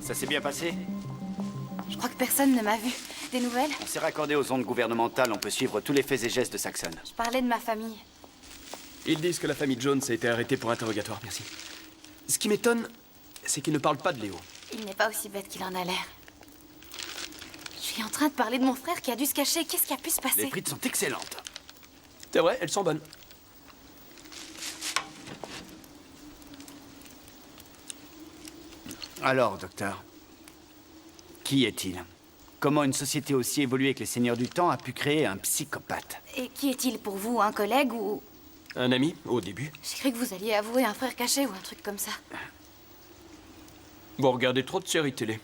Ça s'est bien passé? Je crois que personne ne m'a vu. Des nouvelles? On s'est raccordé aux ondes gouvernementales, on peut suivre tous les faits et gestes de Saxon. Je parlais de ma famille. Ils disent que la famille Jones a été arrêtée pour interrogatoire, merci. Ce qui m'étonne, c'est qu'ils ne parlent pas de Léo. Il n'est pas aussi bête qu'il en a l'air. Je suis en train de parler de mon frère qui a dû se cacher. Qu'est-ce qui a pu se passer? Les frites sont excellentes. C'est vrai, elles sont bonnes. Alors, docteur, qui est-il? Comment une société aussi évoluée que les Seigneurs du Temps a pu créer un psychopathe? Et qui est-il pour vous? Un collègue ou... Un ami, au début. J'ai cru que vous alliez avouer un frère caché ou un truc comme ça. Vous regardez trop de séries télé.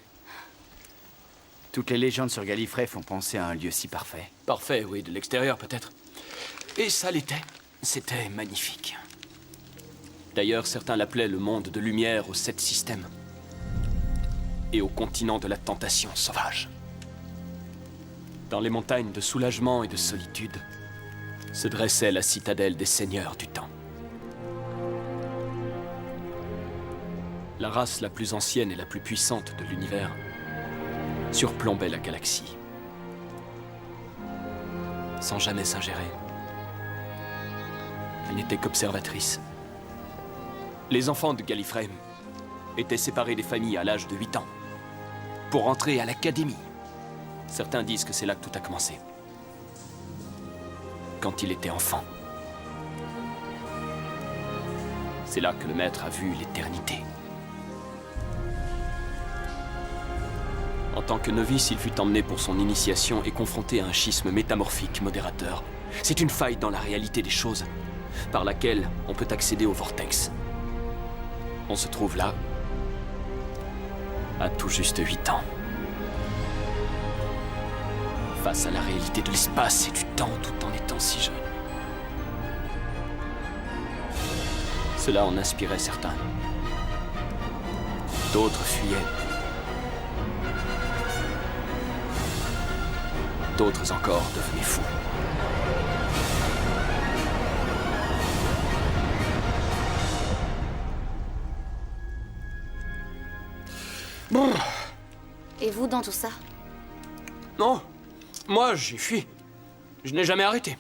Toutes les légendes sur Gallifrey font penser à un lieu si parfait. Parfait, oui, de l'extérieur peut-être. Et ça l'était. C'était magnifique. D'ailleurs, certains l'appelaient le monde de lumière aux 7 systèmes. Et au continent de la tentation sauvage. Dans les montagnes de soulagement et de solitude, se dressait la citadelle des Seigneurs du Temps. La race la plus ancienne et la plus puissante de l'univers surplombait la galaxie, sans jamais s'ingérer. Elle n'était qu'observatrice. Les enfants de Gallifrey étaient séparés des familles à l'âge de 8 ans, pour entrer à l'académie. Certains disent que c'est là que tout a commencé. Quand il était enfant. C'est là que le maître a vu l'éternité. En tant que novice, il fut emmené pour son initiation et confronté à un schisme métamorphique modérateur. C'est une faille dans la réalité des choses, par laquelle on peut accéder au vortex. On se trouve là, à tout juste 8 ans. Face à la réalité de l'espace et du temps tout en étant si jeune. Cela en inspirait certains. D'autres fuyaient. D'autres encore devenaient fous. Bon. Et vous dans tout ça? Non, moi j'ai fui. Je n'ai jamais arrêté.